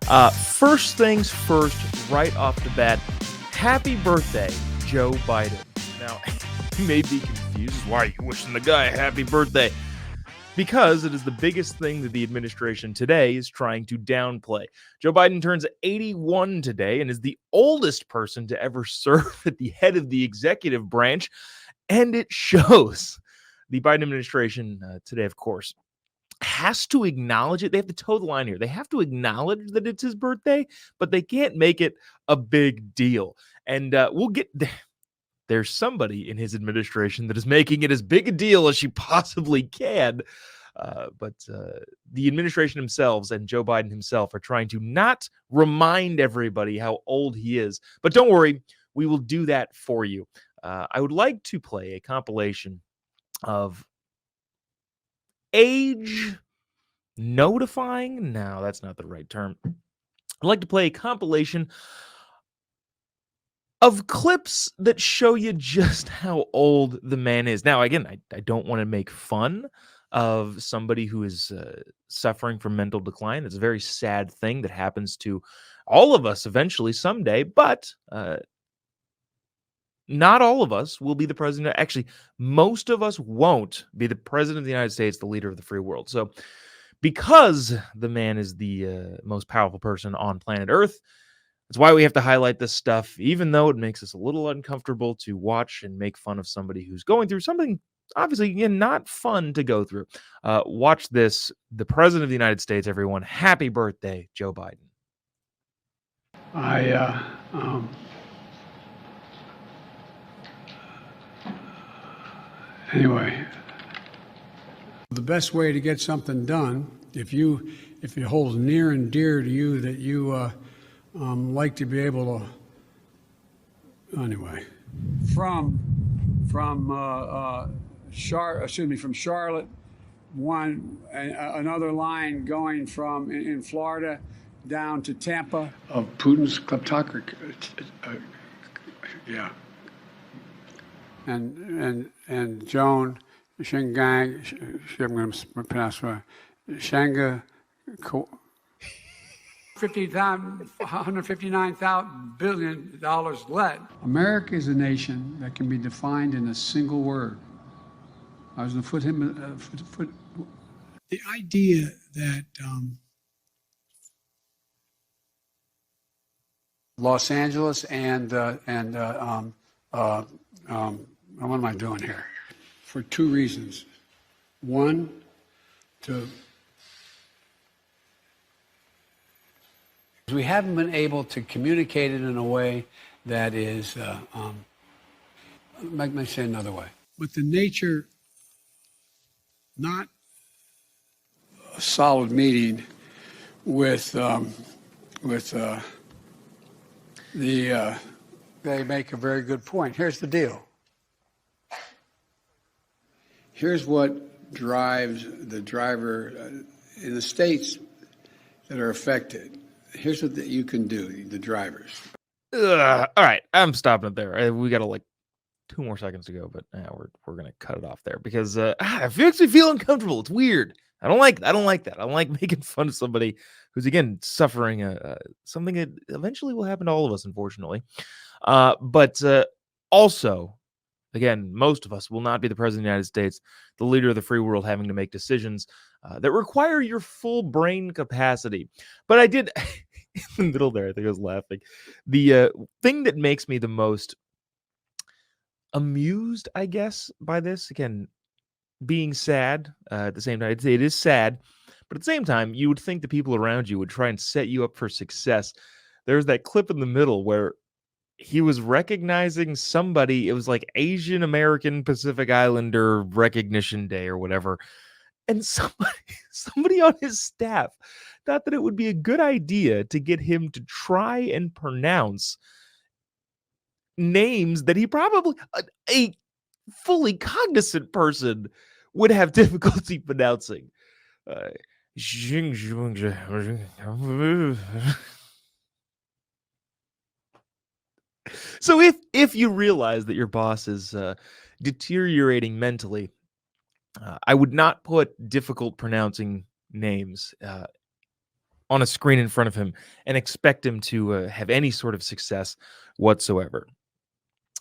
First things first, right off the bat, happy birthday, Joe Biden. Now, you may be confused. Why are you wishing the guy a happy birthday? Because it is the biggest thing that the administration today is trying to downplay. Joe Biden turns 81 today and is the oldest person to ever serve at the head of the executive branch, and it shows. The Biden administration today, of course, has to acknowledge it. They have to toe the line here. They have to acknowledge that it's his birthday, but they can't make it a big deal. And we'll get there. There's somebody in his administration that is making it as big a deal as she possibly can. But the administration themselves and Joe Biden himself are trying to not remind everybody how old he is. But don't worry, we will do that for you. I would like to play a compilation of age notifying. No, that's not the right term. I'd like to play a compilation of clips that show you just how old the man is. Now, again, I don't want to make fun of somebody who is suffering from mental decline. It's a very sad thing that happens to all of us eventually someday, but not all of us will be the president. Actually, most of us won't be the president of the United States, the leader of the free world. So because the man is the most powerful person on planet Earth, that's why we have to highlight this stuff, even though it makes us a little uncomfortable to watch and make fun of somebody who's going through something obviously, again, not fun to go through. Watch this. The president of the United States, everyone. Happy birthday, Joe Biden. Anyway, the best way to get something done, if it holds near and dear to you that you like to be able to, anyway. From Charlotte, another line going from in Florida down to Tampa. Of Putin's kleptocracy, yeah. And Joan Shingang, I'm going to pronounce it, Shanga, $159 billion led. America is a nation that can be defined in a single word. I was going to put the idea that Los Angeles and what am I doing here? For two reasons. One, we haven't been able to communicate it in a way that is, let me say another way. But the nature, not a solid meeting with they make a very good point. Here's the deal. Here's what drives the driver in the states that are affected. Here's what you can do, the drivers. All right, I'm stopping it there. We got like 2 more seconds to go, but we're gonna cut it off there because it makes me feel uncomfortable. It's weird. I don't like that. I don't like making fun of somebody who's again suffering something that eventually will happen to all of us, unfortunately. But also, again, most of us will not be the president of the United States, the leader of the free world, having to make decisions that require your full brain capacity. But I did, in the middle there, I think I was laughing. The thing that makes me the most amused, I guess, by this, again, being sad at the same time, it is sad, but at the same time, you would think the people around you would try and set you up for success. There's that clip in the middle where he was recognizing somebody. It was like Asian American Pacific Islander Recognition Day or whatever. And somebody on his staff thought that it would be a good idea to get him to try and pronounce names that he probably, a fully cognizant person, would have difficulty pronouncing. So if you realize that your boss is deteriorating mentally, I would not put difficult pronouncing names on a screen in front of him and expect him to have any sort of success whatsoever.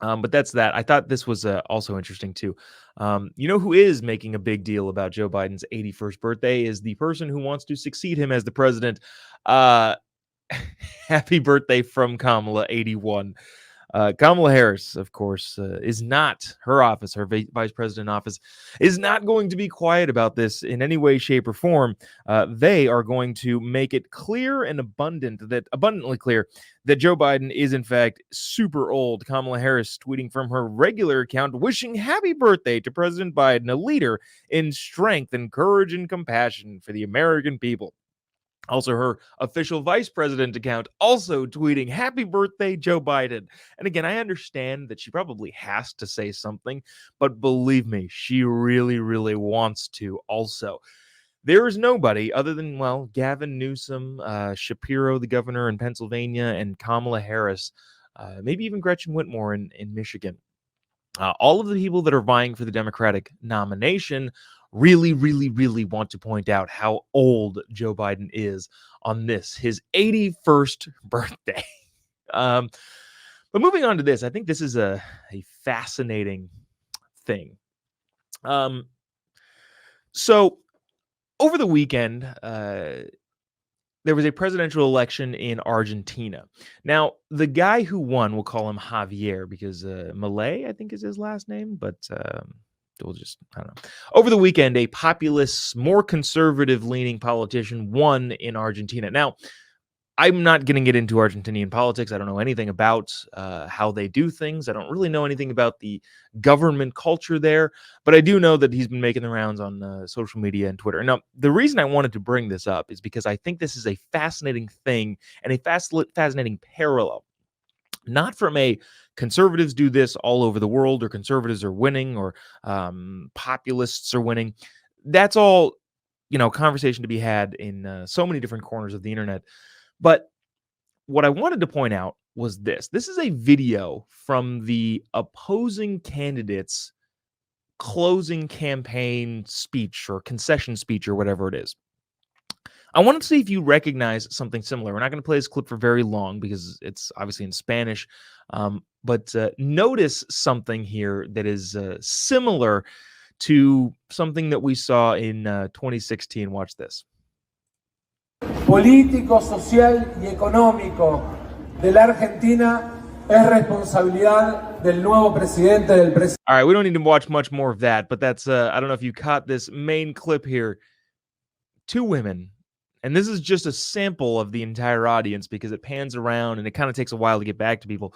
But that's that. I thought this was also interesting too. You know who is making a big deal about Joe Biden's 81st birthday is the person who wants to succeed him as the president. Uh, Happy birthday from Kamala, 81. Kamala Harris, of course, is not her office, her vice president office, is not going to be quiet about this in any way, shape, or form. They are going to make it clear and abundantly clear that Joe Biden is in fact super old. Kamala Harris tweeting from her regular account, wishing happy birthday to President Biden, a leader in strength and courage and compassion for the American people. Also, her official vice president account also tweeting, happy birthday, Joe Biden. And again, I understand that she probably has to say something, but believe me, she really, really wants to also. There is nobody other than, well, Gavin Newsom, Shapiro, the governor in Pennsylvania, and Kamala Harris, maybe even Gretchen Whitmer in Michigan. All of the people that are vying for the Democratic nomination really, really, really want to point out how old Joe Biden is on this, his 81st birthday. But moving on to this, I think this is a fascinating thing. So over the weekend, there was a presidential election in Argentina. Now, the guy who won, we'll call him Javier because Milei, I think is his last name, but we'll just, I don't know. Over the weekend, a populist, more conservative-leaning politician won in Argentina. Now, I'm not going to get into Argentinian politics. I don't know anything about how they do things. I don't really know anything about the government culture there, but I do know that he's been making the rounds on social media and Twitter. Now, the reason I wanted to bring this up is because I think this is a fascinating thing and a fascinating parallel. Not from a conservatives do this all over the world, or conservatives are winning, or populists are winning. That's all, conversation to be had in so many different corners of the internet. But what I wanted to point out was this. This is a video from the opposing candidate's closing campaign speech or concession speech or whatever it is. I wanted to see if you recognize something similar. We're not going to play this clip for very long because it's obviously in Spanish. But notice something here that is similar to something that we saw in 2016. Watch this. Político, social y económico de la Argentina es responsabilidad del nuevo presidente, del presidente. All right, we don't need to watch much more of that, but that's, I don't know if you caught this main clip here. Two women, and this is just a sample of the entire audience because it pans around and it kind of takes a while to get back to people,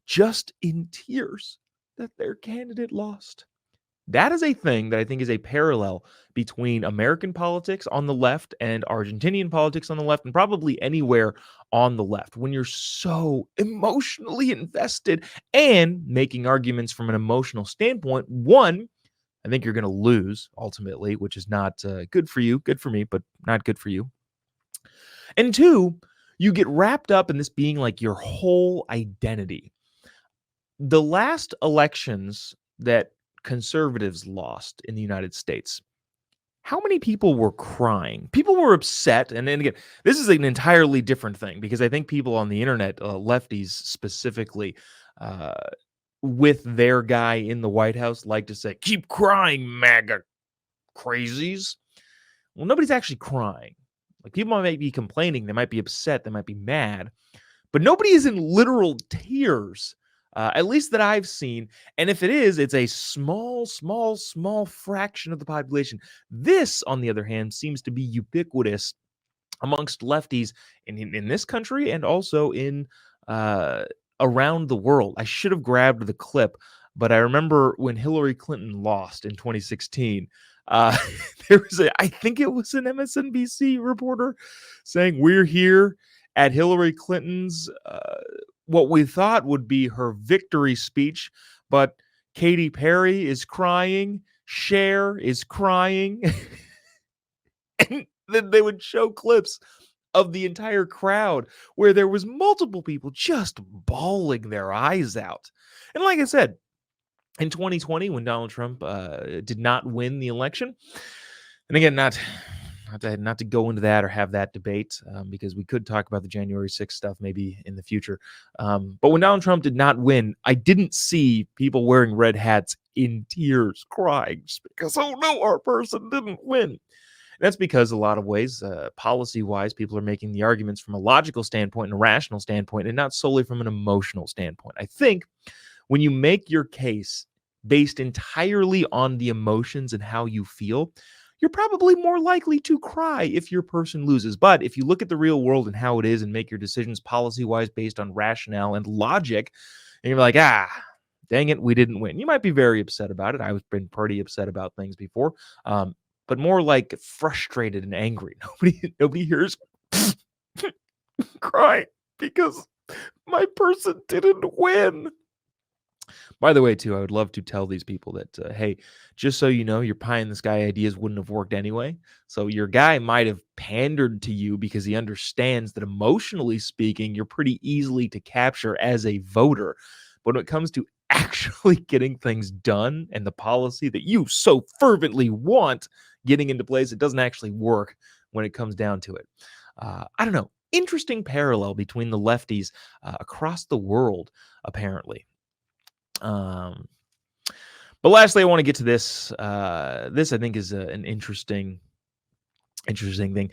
just in tears that their candidate lost. That is a thing that I think is a parallel between American politics on the left and Argentinian politics on the left, and probably anywhere on the left. When you're so emotionally invested and making arguments from an emotional standpoint, one, I think you're going to lose ultimately, which is not good for you. Good for me, but not good for you. And two, you get wrapped up in this being like your whole identity. The last elections that conservatives lost in the United States, how many people were crying? People were upset. And again, this is an entirely different thing because I think people on the internet, lefties specifically, with their guy in the White House, like to say, keep crying, MAGA crazies. Well, nobody's actually crying. Like, people might be complaining, they might be upset, they might be mad, but nobody is in literal tears. At least that I've seen. And if it is, it's a small fraction of the population. This, on the other hand, seems to be ubiquitous amongst lefties in this country and also in around the world. I should have grabbed the clip, but I remember when Hillary Clinton lost in 2016, there was I think it was an MSNBC reporter saying, we're here at Hillary Clinton's what we thought would be her victory speech, but Katy Perry is crying, Cher is crying, and then they would show clips of the entire crowd where there was multiple people just bawling their eyes out. And like I said, in 2020, when Donald Trump did not win the election, and again, not not to go into that or have that debate, because we could talk about the January 6th stuff maybe in the future. But when Donald Trump did not win, I didn't see people wearing red hats in tears crying just because, oh no, our person didn't win. That's because a lot of ways, policy-wise, people are making the arguments from a logical standpoint and a rational standpoint, and not solely from an emotional standpoint. I think when you make your case based entirely on the emotions and how you feel, you're probably more likely to cry if your person loses. But if you look at the real world and how it is and make your decisions policy-wise based on rationale and logic, and you're like, dang it, we didn't win. You might be very upset about it. I've been pretty upset about things before. But more like frustrated and angry. Nobody hears crying because my person didn't win. By the way, too, I would love to tell these people that, hey, just so you know, your pie in the sky ideas wouldn't have worked anyway. So your guy might have pandered to you because he understands that emotionally speaking, you're pretty easily to capture as a voter. But when it comes to actually getting things done and the policy that you so fervently want getting into place, it doesn't actually work when it comes down to it. I don't know. Interesting parallel between the lefties across the world, apparently. But lastly, I want to get to this. This I think is an interesting thing.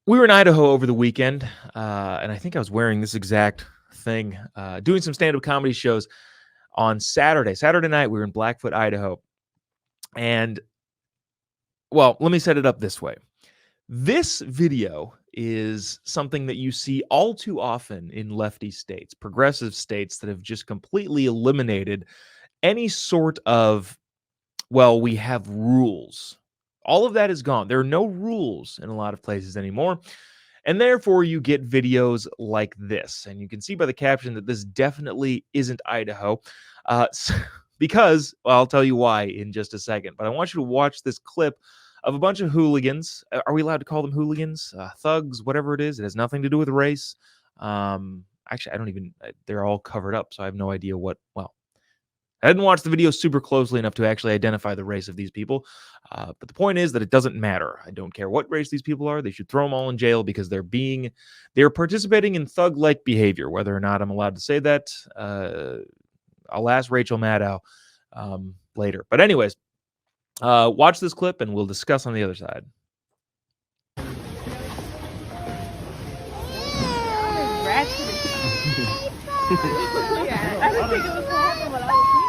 We were in Idaho over the weekend, and I think I was wearing this exact thing, doing some stand-up comedy shows on Saturday. Saturday night, we were in Blackfoot, Idaho. And, well, let me set it up this way. This video is something that you see all too often in lefty states, progressive states that have just completely eliminated any sort of, well, we have rules. All of that is gone. There are no rules in a lot of places anymore. And therefore, you get videos like this. And you can see by the caption that this definitely isn't Idaho. Because, well, I'll tell you why in just a second. But I want you to watch this clip of a bunch of hooligans. Are we allowed to call them hooligans? Thugs, whatever it is. It has nothing to do with race. Actually, I don't even, they're all covered up. So I have no idea what, well, I didn't watch the video super closely enough to actually identify the race of these people. But the point is that it doesn't matter. I don't care what race these people are. They should throw them all in jail because they're participating in thug-like behavior. Whether or not I'm allowed to say that, I'll ask Rachel Maddow later. But anyways, watch this clip and we'll discuss on the other side. I didn't think it was gonna happen, but I was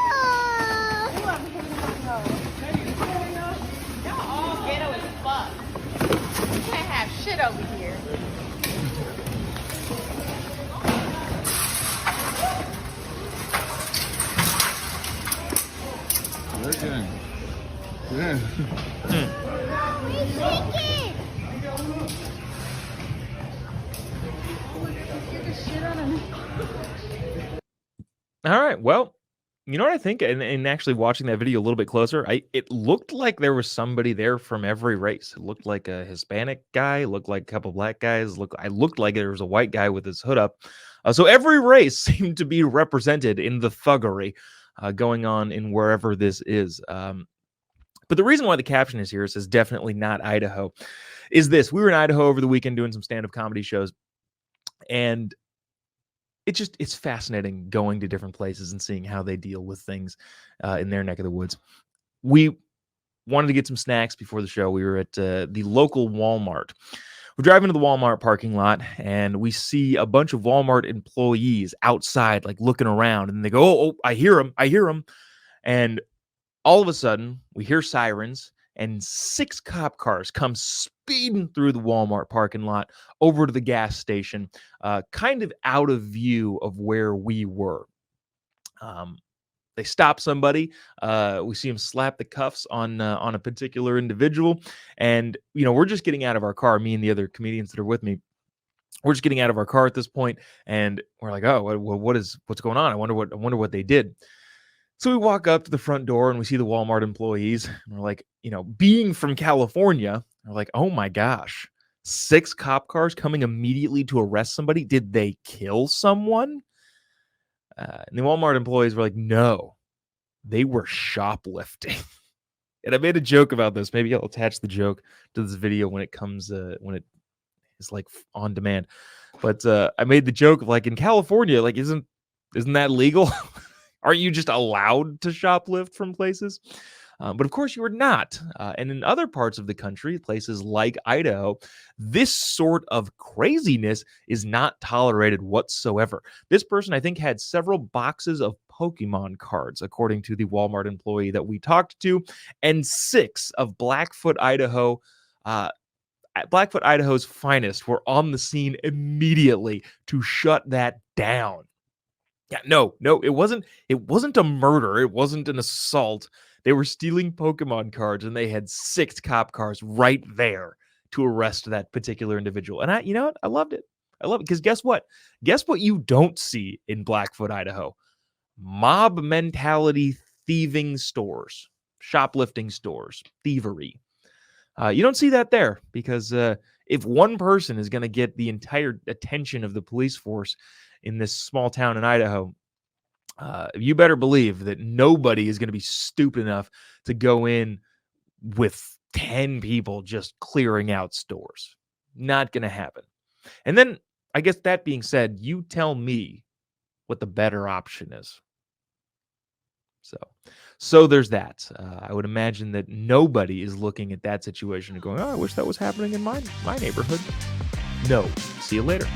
y'all all ghetto as fuck. You can't have shit over here. All right. Well, you know what I think? And actually watching that video a little bit closer, it looked like there was somebody there from every race. It looked like a Hispanic guy, looked like a couple black guys, I looked like there was a white guy with his hood up. So every race seemed to be represented in the thuggery going on in wherever this is. But the reason why the caption is here, it says definitely not Idaho, is this. We were in Idaho over the weekend doing some stand-up comedy shows, and it's fascinating going to different places and seeing how they deal with things in their neck of the woods. We wanted to get some snacks before the show. We were at the local Walmart. We're driving to the Walmart parking lot, and we see a bunch of Walmart employees outside, like looking around, and they go, oh, I hear them. And all of a sudden, we hear sirens, and 6 cop cars come speeding through the Walmart parking lot over to the gas station, kind of out of view of where we were. They stop somebody. We see them slap the cuffs on a particular individual, and we're just getting out of our car. Me and the other comedians that are with me, we're just getting out of our car at this point, and we're like, "Oh, what's going on? I wonder what they did." So we walk up to the front door and we see the Walmart employees, and we're like, being from California, we're like, oh my gosh, 6 cop cars coming immediately to arrest somebody. Did they kill someone? And the Walmart employees were like, no, they were shoplifting. And I made a joke about this. Maybe I'll attach the joke to this video when it comes, when it is like on demand. But I made the joke of like in California, like isn't that legal? Aren't you just allowed to shoplift from places? But of course you are not. And in other parts of the country, places like Idaho, this sort of craziness is not tolerated whatsoever. This person, I think, had several boxes of Pokemon cards, according to the Walmart employee that we talked to, and 6 of Blackfoot, Idaho. Blackfoot, Idaho's finest were on the scene immediately to shut that down. Yeah, no, it wasn't a murder. It wasn't an assault. They were stealing Pokemon cards and they had 6 cop cars right there to arrest that particular individual. And you know what? I loved it. I love it because guess what? Guess what you don't see in Blackfoot, Idaho? Mob mentality thieving stores, shoplifting stores, thievery. You don't see that there because if one person is going to get the entire attention of the police force in this small town in Idaho, you better believe that nobody is going to be stupid enough to go in with 10 people just clearing out stores. Not going to happen. And then, I guess that being said, you tell me what the better option is. So there's that. I would imagine that nobody is looking at that situation and going, "Oh, I wish that was happening in my neighborhood." No. See you later.